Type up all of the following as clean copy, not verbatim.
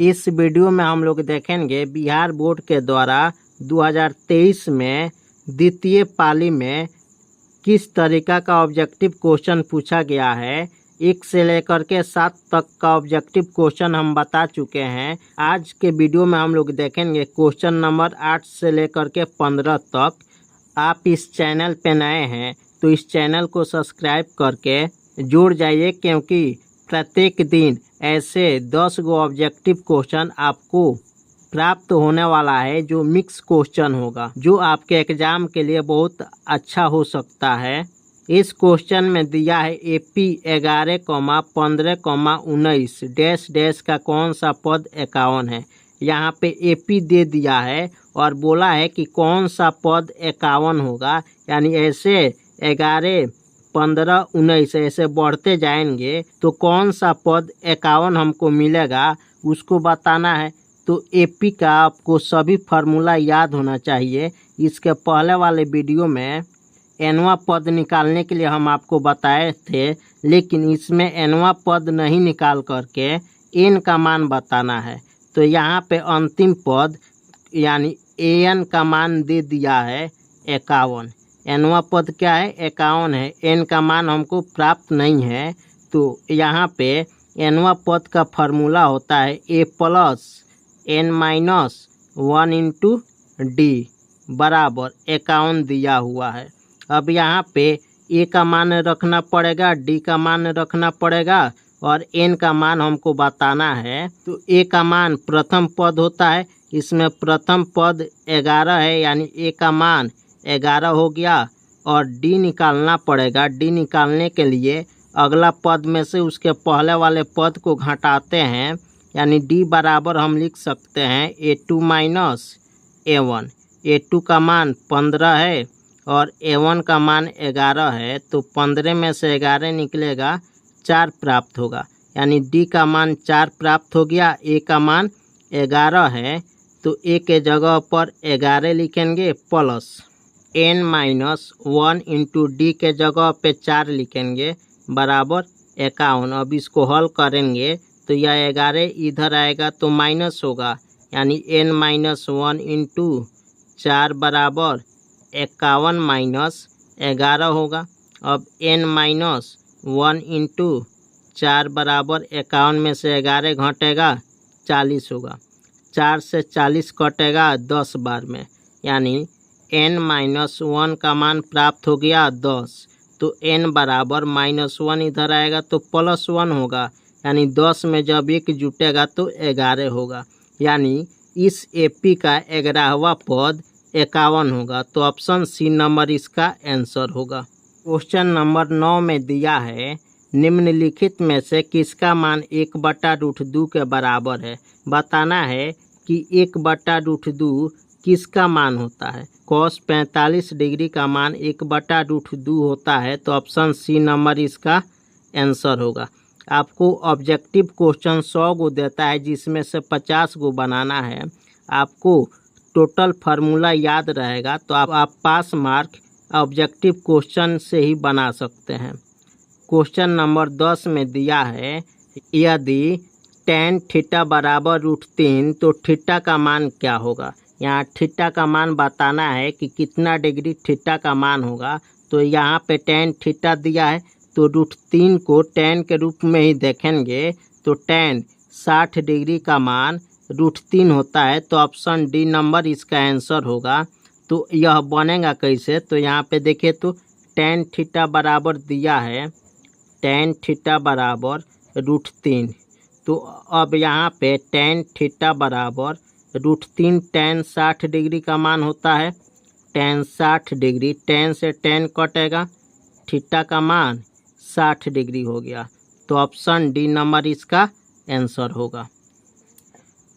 इस वीडियो में हम लोग देखेंगे बिहार बोर्ड के द्वारा 2023 में द्वितीय पाली में किस तरीका का ऑब्जेक्टिव क्वेश्चन पूछा गया है। 1 से लेकर के 7 तक का ऑब्जेक्टिव क्वेश्चन हम बता चुके हैं। आज के वीडियो में हम लोग देखेंगे क्वेश्चन नंबर 8 से लेकर के 15 तक। आप इस चैनल पे नए हैं तो इस चैनल को सब्सक्राइब करके जुड़ जाइए, क्योंकि प्रत्येक दिन ऐसे 10 गो ऑब्जेक्टिव क्वेश्चन आपको प्राप्त होने वाला है, जो मिक्स क्वेश्चन होगा, जो आपके एग्जाम के लिए बहुत अच्छा हो सकता है। इस क्वेश्चन में दिया है AP 11,15,19 डैश डैश का कौन सा पद 51 है। यहाँ पे AP दे दिया है और बोला है कि कौन सा पद 51 होगा, यानी ऐसे 11, 15, 19 ऐसे बढ़ते जाएंगे तो कौन सा पद 51 हमको मिलेगा उसको बताना है। तो AP का आपको सभी फार्मूला याद होना चाहिए। इसके पहले वाले वीडियो में nवां पद निकालने के लिए हम आपको बताए थे, लेकिन इसमें nवां पद नहीं निकाल करके n का मान बताना है। तो यहाँ पे अंतिम पद यानी an का मान दे दिया है 51। nवां पद क्या है? 51 है। n का मान हमको प्राप्त नहीं है, तो यहाँ पे nवां पद का फार्मूला होता है a plus n-1 into D बराबर 51 दिया हुआ है। अब यहाँ पे a का मान रखना पड़ेगा, d का मान रखना पड़ेगा और n का मान हमको बताना है। तो a का मान प्रथम पद होता है, इसमें प्रथम पद 11 है, यानी a का मान 11 हो गया। और d निकालना पड़ेगा। d निकालने के लिए अगला पद में से उसके पहले वाले पद को घटाते हैं, यानी d बराबर हम लिख सकते हैं a2 माइनस a1। a2 का मान 15 है और a1 का मान 11 है, तो 15 में से 11 निकलेगा 4 प्राप्त होगा, यानी d का मान 4 प्राप्त हो गया। a का मान 11 है, तो a के जगह पर 11 लिखेंगे प्लस n-1 इंटू डी के जगह पे 4 लिखेंगे बराबर 51। अब इसको हल करेंगे तो यह 11 इधर आएगा तो माइनस होगा, यानी n-1 इंटू 4 बराबर 51 माइनस 11 होगा। अब n-1 इंटू 4 बराबर 51 में से 11 घटेगा 40 होगा। 4 से 40 कटेगा 10 बार में, यानी n-1 का मान प्राप्त हो गया 10। तो n बराबर -1 इधर आएगा तो +1 होगा, यानी 10 में जब 1 जुटेगा तो 11 होगा, यानी इस AP का 11वां पद 51 होगा। तो ऑप्शन सी नंबर इसका आंसर होगा। क्वेश्चन नंबर 9 में दिया है निम्नलिखित में से किसका मान 1/√2 के बराबर है। बताना है कि 1/√2 किसका मान होता है। cos 45 डिग्री का मान 1/√2 होता है, तो ऑप्शन सी नंबर इसका आंसर होगा। आपको ऑब्जेक्टिव क्वेश्चन 100 गो देता है, जिसमें से 50 गो बनाना है। आपको टोटल फार्मूला याद रहेगा तो आप पास मार्क ऑब्जेक्टिव क्वेश्चन से ही बना सकते हैं। क्वेश्चन नंबर 10 में दिया है यदि tan थीटा बराबर √3 तो थीटा का मान क्या होगा। यहाँ थीटा का मान बताना है कि कितना डिग्री थीटा का मान होगा। तो यहाँ पे tan थीटा दिया है, तो √3 को tan के रूप में ही देखेंगे, तो tan 60 डिग्री का मान √3 होता है, तो ऑप्शन डी नंबर इसका आंसर होगा। तो यह बनेगा कैसे, तो यहाँ पे देखिए तो tan थीटा बराबर दिया है tan थीटा बराबर √3। तो अब यहाँ पे tan थीटा बराबर √3 tan 60 डिग्री का मान होता है। tan 60 डिग्री, tan से tan कटेगा, थीटा का मान 60 डिग्री हो गया, तो ऑप्शन डी नंबर इसका आंसर होगा।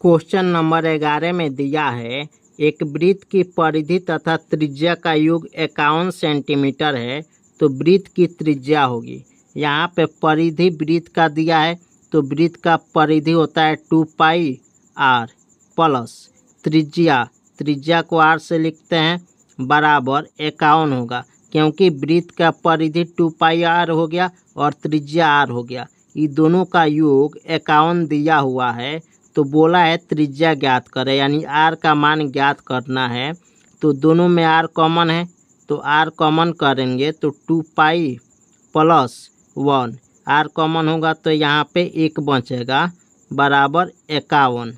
क्वेश्चन नंबर 11 में दिया है एक वृत्त की परिधि तथा त्रिज्या का योग 51 सेंटीमीटर है, तो वृत्त की त्रिज्या होगी। यहाँ पे परिधि वृत्त का दिया है, तो वृत्त का परिधि होता है 2πr प्लस त्रिज्या को r से लिखते हैं बराबर 51 होगा, क्योंकि वृत्त का परिधि 2πr हो गया और त्रिज्या r हो गया। ये दोनों का योग 51 दिया हुआ है, तो बोला है त्रिज्या ज्ञात करें, यानी आर का मान ज्ञात करना है। तो दोनों में आर कॉमन है, तो आर कॉमन करेंगे तो 2 पाई प्लस 1, आर कॉमन होगा तो यहाँ पे 1 बचेगा बराबर 51।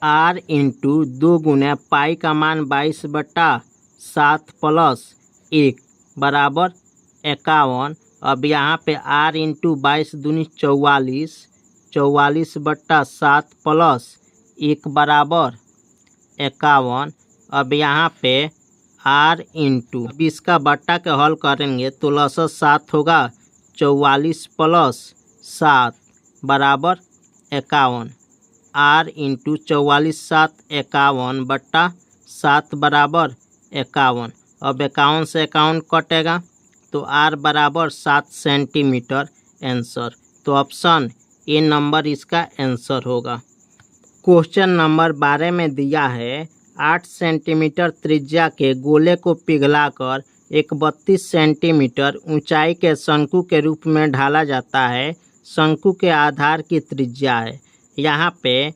आर इंटू 2 गुना पाई का मान 22/7 प्लस 1 बराबर 51। अब यहाँ पे आर इंटू 22 दूनी 44, 44/7 प्लस 1 बराबर 51। अब यहाँ पे आर इंटू 20 का बट्टा के हल करेंगे तो लसस 7 होगा, 44 प्लस 7 बराबर 51। आर इंटू 44 7 51/7 बराबर 51। अब 51 से 51 कटेगा तो आर बराबर 7 सेंटीमीटर आंसर। तो ऑप्शन ए नंबर इसका आंसर होगा। क्वेश्चन नंबर 12 में दिया है 8 सेंटीमीटर त्रिज्या के गोले को पिघलाकर एक 32 सेंटीमीटर ऊंचाई के शंकु के रूप में ढाला जाता है। शंकु के आधार की त्रिज्या है। यहाँ पे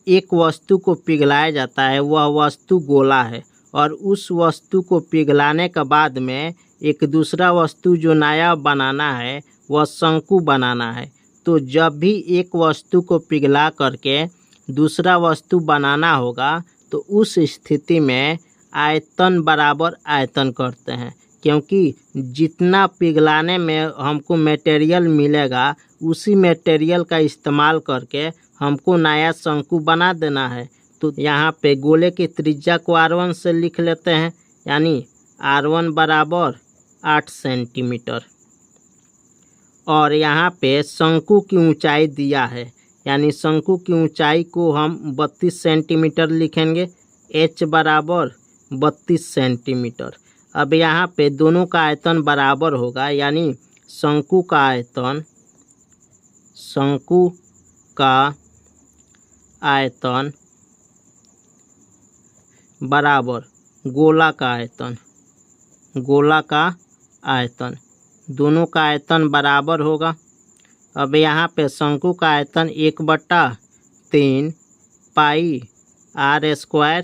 एक वस्तु को पिघलाया जाता है, वह वस्तु गोला है और उस वस्तु को पिघलाने के बाद में एक दूसरा वस्तु जो नया बनाना है वह शंकु बनाना है। तो जब भी एक वस्तु को पिघला करके दूसरा वस्तु बनाना होगा तो उस स्थिति में आयतन बराबर आयतन करते हैं, क्योंकि जितना पिघलाने में हमको मटेरियल मिलेगा उसी मटेरियल का इस्तेमाल करके हमको नया शंकु बना देना है। तो यहाँ पे गोले की त्रिज्या को R1 से लिख लेते हैं, यानी R1 बराबर 8 सेंटीमीटर। और यहाँ पे शंकु की ऊंचाई दिया है, यानी शंकु की ऊंचाई को हम 32 सेंटीमीटर लिखेंगे, H बराबर 32 सेंटीमीटर। अब यहाँ पे दोनों का आयतन बराबर होगा, यानी शंकु का आयतन बराबर गोला का आयतन, दोनों का आयतन बराबर होगा। अब यहाँ पे शंकु का आयतन 1/3 पाई r²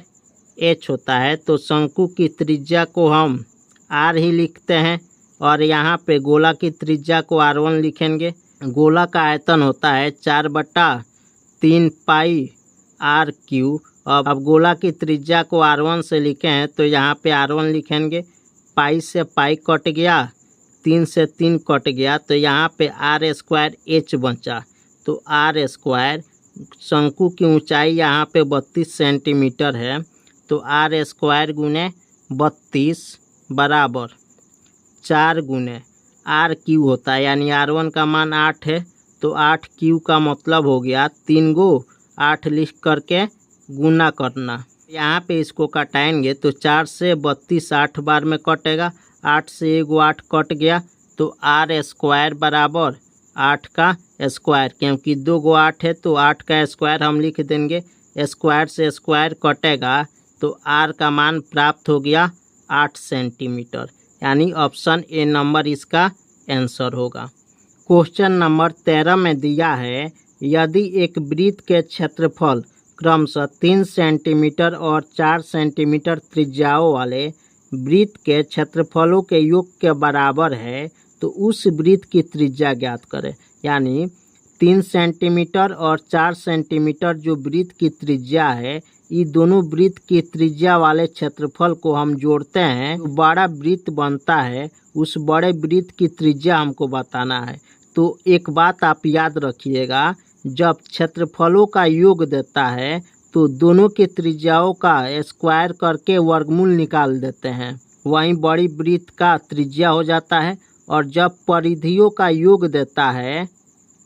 h होता है। तो शंकु की त्रिज्या को हम r ही लिखते हैं और यहाँ पे गोला की त्रिज्या को R1 लिखेंगे। गोला का आयतन होता है 4/3 पाई r³। अब गोला की त्रिज्या को R1 से लिखे हैं तो यहाँ पे R1 लिखेंगे। पाई से पाई कट गया, 3 से 3 कट गया, तो यहाँ पे r² h बचा। तो r², शंकु की ऊंचाई यहाँ पे 32 सेंटीमीटर है, तो r² गुने 32 बराबर 4 गुने r³ होता है, यानी R1 का मान 8 है तो 8³ का मतलब हो गया 3 गो 8 लिख करके गुना करना। यहाँ पे इसको कटाएंगे तो 4 से 32 8 बार में कटेगा, 8 से 1 8 कट गया, तो r² बराबर 8 का स्क्वायर, क्योंकि 2 गो 8 है तो 8 का स्क्वायर हम लिख देंगे। स्क्वायर से स्क्वायर कटेगा तो r का मान प्राप्त हो गया 8 सेंटीमीटर, यानी ऑप्शन ए नंबर इसका आंसर होगा। क्वेश्चन नंबर 13 में दिया है यदि एक वृत्त के क्षेत्रफल क्रमशः 3 सेंटीमीटर और 4 सेंटीमीटर त्रिज्याओं वाले वृत्त के क्षेत्रफलों के योग के बराबर है तो उस वृत्त की त्रिज्या ज्ञात करें। यानी 3 सेंटीमीटर और 4 सेंटीमीटर जो वृत्त की त्रिज्या है, ये दोनों वृत्त की त्रिज्या वाले क्षेत्रफल को हम जोड़ते हैं, तो बड़ा वृत्त बनता है, उस बड़े वृत्त की त्रिज्या हमको बताना है। तो एक बात आप याद रखिएगा, जब क्षेत्रफलों का योग देता है तो दोनों की त्रिज्याओं का स्क्वायर करके वर्गमूल निकाल देते हैं, वहीं बड़ी वृत्त का त्रिज्या हो जाता है। और जब परिधियों का योग देता है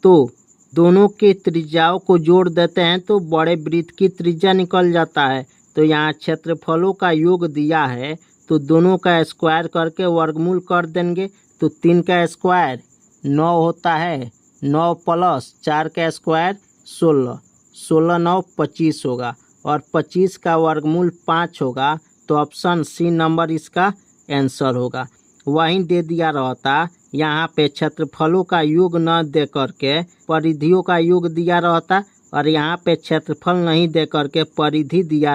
तो दोनों की त्रिज्याओं को जोड़ देते हैं तो बड़े वृत्त की त्रिज्या निकल जाता है। तो यहाँ क्षेत्रफलों का योग दिया है तो दोनों का स्क्वायर करके वर्गमूल कर देंगे, तो 3 का स्क्वायर 9 होता है, 9 प्लस 4 का स्क्वायर 16, 16 9 25 होगा और 25 का वर्गमूल 5 होगा, तो ऑप्शन सी नंबर इसका आंसर होगा। वहीं दे दिया रहता यहाँ पे क्षेत्रफलों का योग न दे करके परिधियों का योग दिया रहता और यहाँ पे क्षेत्रफल नहीं दे करके परिधि दिया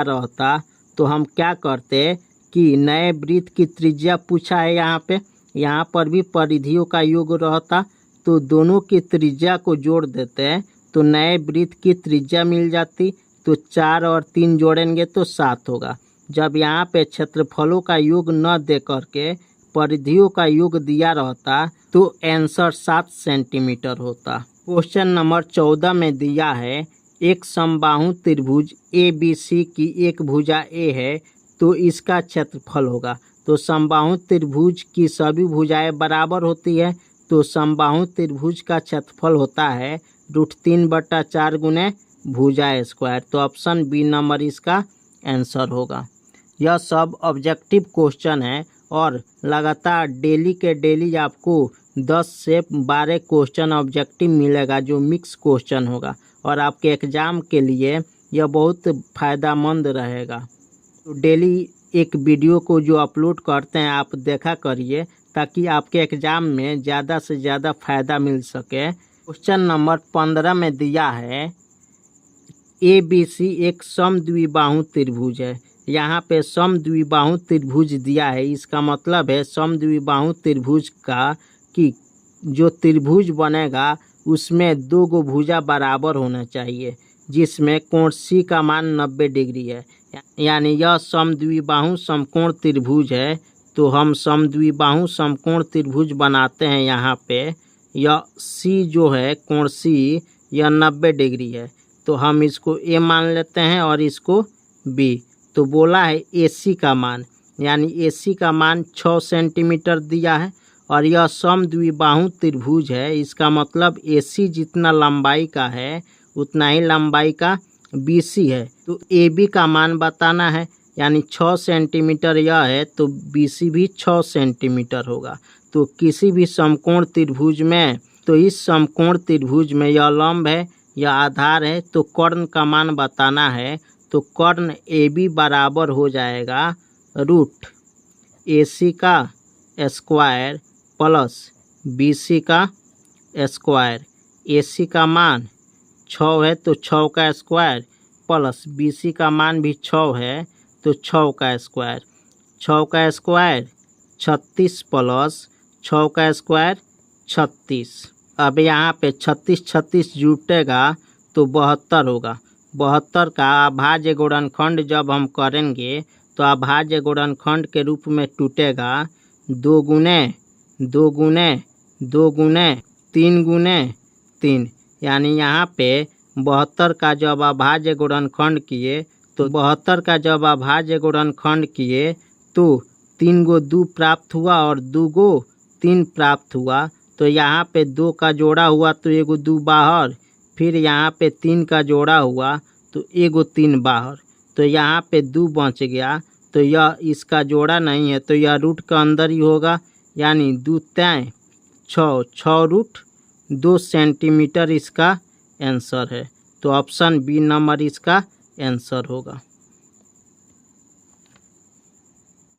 रहता तो हम क्या करते कि नए वृत्त की त्रिज्या पूछा है यहाँ पर भी परिधियों का योग रहता तो दोनों की त्रिज्या को जोड़ देते हैं तो नए वृत्त की त्रिज्या मिल जाती। तो 4 और 3 जोड़ेंगे तो 7 होगा। जब यहाँ पे क्षेत्रफलों का योग न दे करके परिधियों का योग दिया रहता तो आंसर 7 सेंटीमीटर होता। क्वेश्चन नंबर 14 में दिया है एक समबाहु त्रिभुज ABC की एक भुजा A है तो इसका क्षेत्रफल होगा। तो समबाहु त्रिभुज की सभी भुजाएं बराबर होती है तो समबाहु त्रिभुज का क्षेत्रफल होता है √3/4 गुने भुजा स्क्वायर। तो ऑप्शन बी नंबर इसका आंसर होगा। यह सब ऑब्जेक्टिव क्वेश्चन है और लगातार डेली के डेली आपको 10 से 12 क्वेश्चन ऑब्जेक्टिव मिलेगा जो मिक्स क्वेश्चन होगा और आपके एग्ज़ाम के लिए यह बहुत फ़ायदेमंद रहेगा। तो डेली एक वीडियो को जो अपलोड करते हैं आप देखा करिए ताकि आपके एग्ज़ाम में ज़्यादा से ज़्यादा फ़ायदा मिल सके। क्वेश्चन नंबर 15 में दिया है ABC एक समद्विबाहु त्रिभुज है। यहाँ पे समद्विबाहु त्रिभुज दिया है, इसका मतलब है समद्विबाहु त्रिभुज का कि जो त्रिभुज बनेगा उसमें 2 गो भुजा बराबर होना चाहिए जिसमें कोण C का मान 90 डिग्री है। यानी यह समद्विबाहु समकोण त्रिभुज है। तो हम समद्विबाहु समकोण त्रिभुज बनाते हैं। यहाँ पे यह C जो है कोण C यह 90 डिग्री है तो हम इसको A मान लेते हैं और इसको B। तो बोला है AC का मान यानी AC का मान 6 सेंटीमीटर दिया है और यह समद्विबाहु त्रिभुज है। इसका मतलब AC जितना लंबाई का है उतना ही लंबाई का BC है। तो AB का मान बताना है यानी 6 सेंटीमीटर यह है तो BC भी 6 सेंटीमीटर होगा। तो किसी भी समकोण त्रिभुज में तो इस समकोण त्रिभुज में यह लंब है यह आधार है तो कर्ण का मान बताना है। तो कर्ण AB बराबर हो जाएगा √AC का स्क्वायर प्लस BC का स्क्वायर। AC का मान 6 है तो 6 का स्क्वायर प्लस BC का मान भी 6 है तो 6 का स्क्वायर। 6 का स्क्वायर 36 प्लस 6 का स्क्वायर 36। अब यहाँ पे 36 जुटेगा तो 72 होगा। 72 का अभाज्य गुणनखंड जब हम करेंगे तो अभाज्य गुणनखंड के रूप में टूटेगा 2 गुने 2 गुने 2 गुने 3 गुने 3। यानी यहाँ पे 72 का जब अभाज्य गुणनखंड किए तो 72 का जब अभाज्य गुणनखंड किए तो 3 गो 2 प्राप्त हुआ और 2 गो 3 प्राप्त हुआ। तो यहाँ पे 2 का जोड़ा हुआ तो 1 गो 2 बाहर, फिर यहाँ पे 3 का जोड़ा हुआ तो 1 गो 3 बाहर। तो यहाँ पे 2 बच गया तो यह इसका जोड़ा नहीं है तो यह रूट का अंदर ही होगा यानी 2 3 6 6√2 सेंटीमीटर इसका आंसर है। तो ऑप्शन बी नंबर इसका आंसर होगा।